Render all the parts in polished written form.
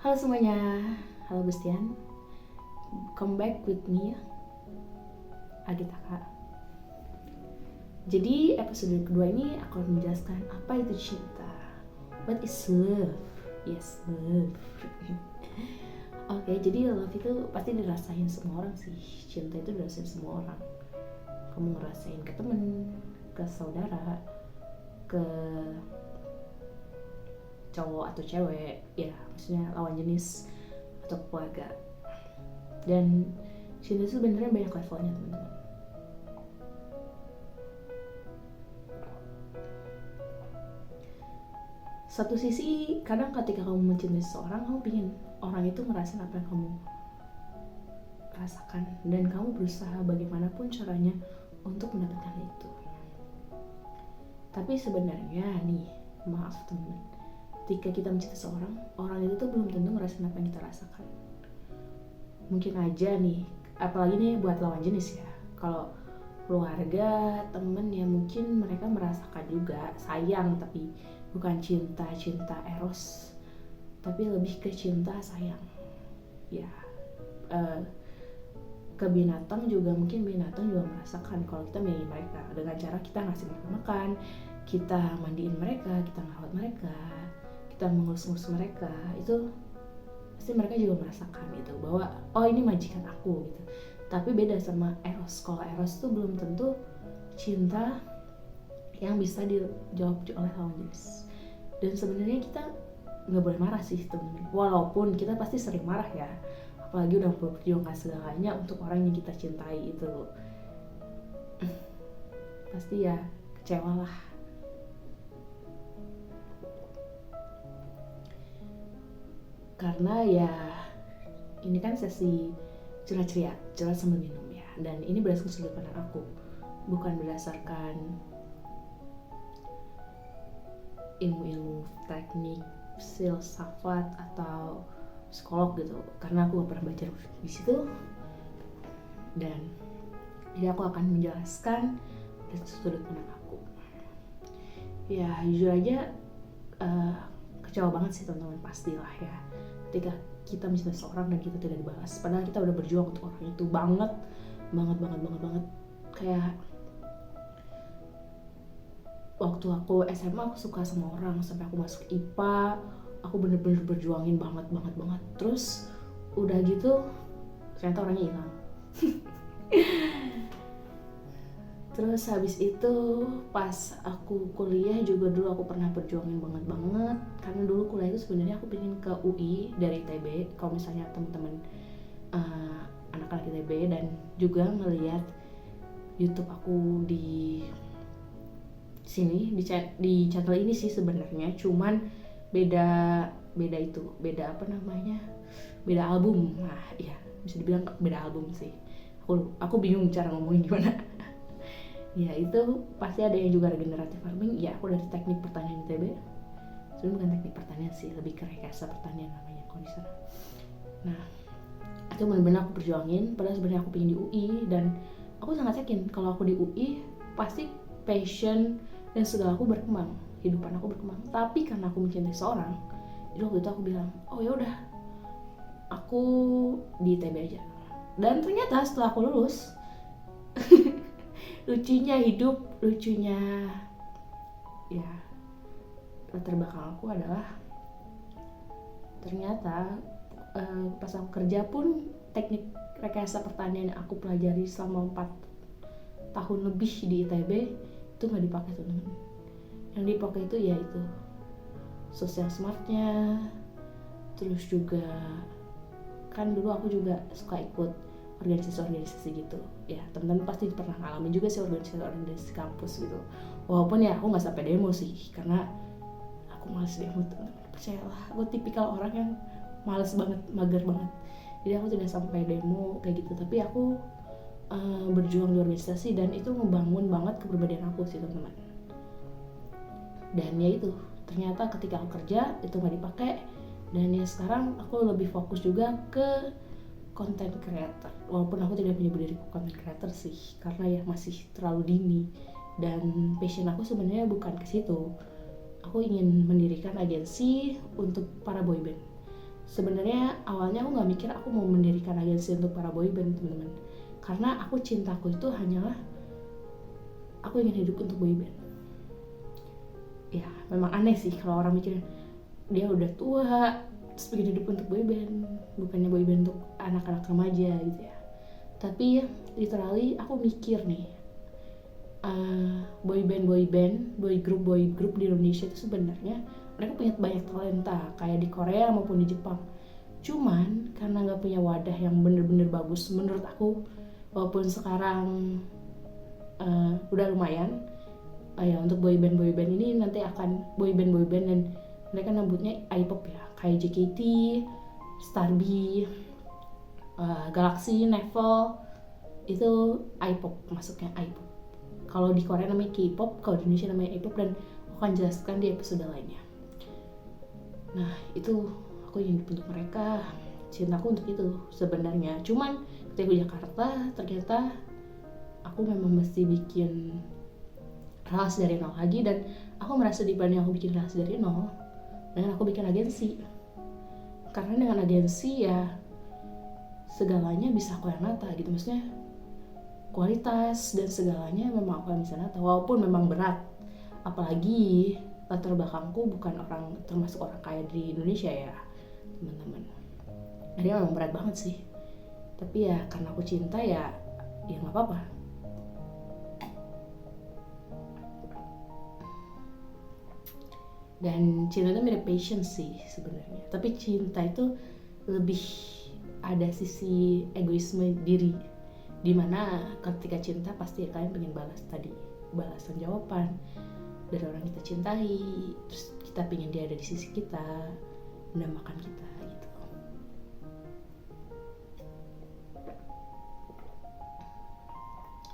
Halo semuanya, halo Gustian. Come back with me, Agita Kak. Jadi episode kedua ini aku akan menjelaskan apa itu cinta. What is love? Yes, love. Oke, jadi love itu pasti dirasain semua orang sih. Cinta itu dirasain semua orang. Kamu ngerasain ke temen, ke saudara, ke cowok atau cewek, ya maksudnya lawan jenis atau keluarga. Dan cinta itu sebenarnya banyak levelnya teman-teman. Satu sisi kadang ketika kamu mencintai seseorang, kamu pingin orang itu ngerasain apa yang kamu rasakan, dan kamu berusaha bagaimanapun caranya untuk mendapatkan itu. Tapi sebenarnya nih, maaf teman-teman, ketika kita mencintai seseorang, orang itu tuh belum tentu ngerasain apa yang kita rasakan. Mungkin aja nih, apalagi nih buat lawan jenis ya, kalau keluarga, temen ya mungkin mereka merasakan juga sayang, tapi bukan cinta eros, tapi lebih ke cinta sayang ya. Ke binatang juga mungkin binatang juga merasakan kalau kita milih mereka dengan cara kita ngasih mereka makan, kita mandiin mereka, kita ngerawat mereka, kita mengurus mereka. Itu pasti mereka juga merasakan itu bahwa oh ini majikan aku gitu. Tapi beda sama eros. Kalau eros tuh belum tentu cinta yang bisa dijawab oleh lawan jenis. Dan sebenarnya kita nggak boleh marah sih temen, walaupun kita pasti sering marah ya, apalagi udah berjuangkan segalanya untuk orang yang kita cintai itu. Pasti ya kecewa lah. Karena ya ini kan sesi curhat sambil minum ya, dan ini berdasarkan sudut pandang aku, bukan berdasarkan ilmu teknik filsafat atau psikolog gitu, karena aku gak pernah baca di situ. Dan jadi aku akan menjelaskan dari sudut pandang aku. Ya jujur aja kecewa banget sih teman-teman, pastilah ya, ketika kita mencintai seorang dan kita tidak dibalas, padahal kita udah berjuang untuk orang itu banget. Kayak waktu aku SMA aku suka sama orang sampai aku masuk IPA, aku bener-bener berjuangin banget. Terus udah gitu ternyata orangnya hilang. Terus habis itu pas aku kuliah juga dulu aku pernah berjuangin banget, karena dulu kuliah itu sebenarnya aku pengen ke UI dari ITB. Kalau misalnya teman-teman anak-anak ITB dan juga ngelihat YouTube aku di sini di channel ini sih sebenarnya, cuman beda album. Nah iya, bisa dibilang beda album sih. Aku bingung cara ngomongin gimana. Ya itu pasti ada yang juga regeneratif farming. Ya aku dari teknik pertanian ITB. Sebenarnya bukan teknik pertanian sih, lebih ke rekayasa pertanian namanya kalau di sana. Nah itu benar-benar aku perjuangin, padahal sebenarnya aku pengen di UI, dan aku sangat yakin kalau aku di UI pasti passion dan segala aku berkembang, hidupan aku berkembang. Tapi karena aku mencintai seorang, jadi waktu itu aku bilang, oh ya udah, aku di ITB aja. Dan ternyata setelah aku lulus, lucunya ya latar belakang aku adalah ternyata pas aku kerja pun teknik rekayasa pertanian yang aku pelajari selama 4 tahun lebih di ITB itu nggak dipakai teman-teman. Yang dipakai itu ya itu social smartnya. Terus juga kan dulu aku juga suka ikut organisasi gitu ya, teman-teman pasti pernah ngalamin juga sih organisasi kampus gitu. Walaupun ya aku nggak sampai demo sih, karena aku malas demo teman-teman, percayalah, aku tipikal orang yang malas banget, mager banget, jadi aku tidak sampai demo kayak gitu. Tapi aku berjuang di organisasi, dan itu ngebangun banget kepribadian aku sih teman-teman. Dan ya itu ternyata ketika aku kerja itu nggak dipakai, dan ya sekarang aku lebih fokus juga ke content creator, walaupun aku tidak punya diri content creator sih, karena ya masih terlalu dini, dan passion aku sebenarnya bukan ke situ. Aku ingin mendirikan agensi untuk para boyband, Sebenarnya awalnya aku nggak mikir aku mau mendirikan agensi untuk para boyband, teman-teman, karena aku cintaku itu hanyalah aku ingin hidup untuk boyband. Ya memang aneh sih kalau orang mikir dia udah tua terus pengen hidup untuk boyband, bukannya boyband untuk anak-anak remaja gitu ya. Tapi ya literally aku mikir nih, boy group di Indonesia itu sebenarnya mereka punya banyak talenta kayak di Korea maupun di Jepang. Cuman karena nggak punya wadah yang bener-bener bagus menurut aku, walaupun sekarang udah lumayan, ya untuk boyband ini nanti akan boyband dan mereka nyebutnya I-pop ya, kayak JKT, Starby, Galaxy, Nevel, itu I-pop, masuknya I-pop. Kalau di Korea namanya K-pop, kalau di Indonesia namanya I-pop, dan aku akan jelaskan di episode lainnya. Nah itu aku ingin untuk mereka, cintaku untuk itu sebenarnya. Cuman ketika di Jakarta ternyata aku memang mesti bikin relasi dari nol lagi, dan aku merasa dibanding aku bikin relasi dari nol dengan aku bikin agensi. Karena dengan agensi ya segalanya bisa aku yang nata gitu, maksudnya kualitas dan segalanya memang aku yang bisa nata, walaupun memang berat. Apalagi latar belakangku bukan orang, termasuk orang kaya di Indonesia ya teman-teman. Jadi memang berat banget sih. Tapi ya karena aku cinta ya nggak apa-apa. Dan cinta itu mirip passion sih sebenarnya. Tapi cinta itu lebih ada sisi egoisme diri, dimana ketika cinta pasti kalian pengen balas tadi, balasan jawaban dari orang kita cintai, terus kita pengen dia ada di sisi kita, mendambakan kita gitu.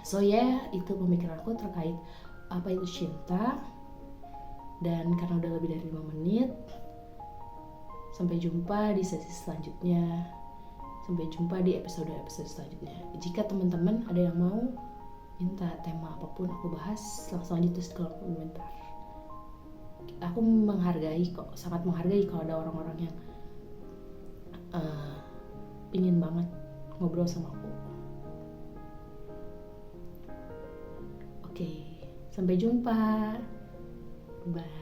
So ya, itu pemikiranku terkait apa itu cinta. Dan karena udah lebih dari 5 menit, sampai jumpa di sesi selanjutnya. Sampai jumpa di episode selanjutnya. Jika teman-teman ada yang mau minta tema apapun aku bahas, langsung aja tulis di kolom komentar. Aku menghargai kok, sangat menghargai kalau ada orang-orang yang pingin banget ngobrol sama aku. Oke, sampai jumpa. Bye.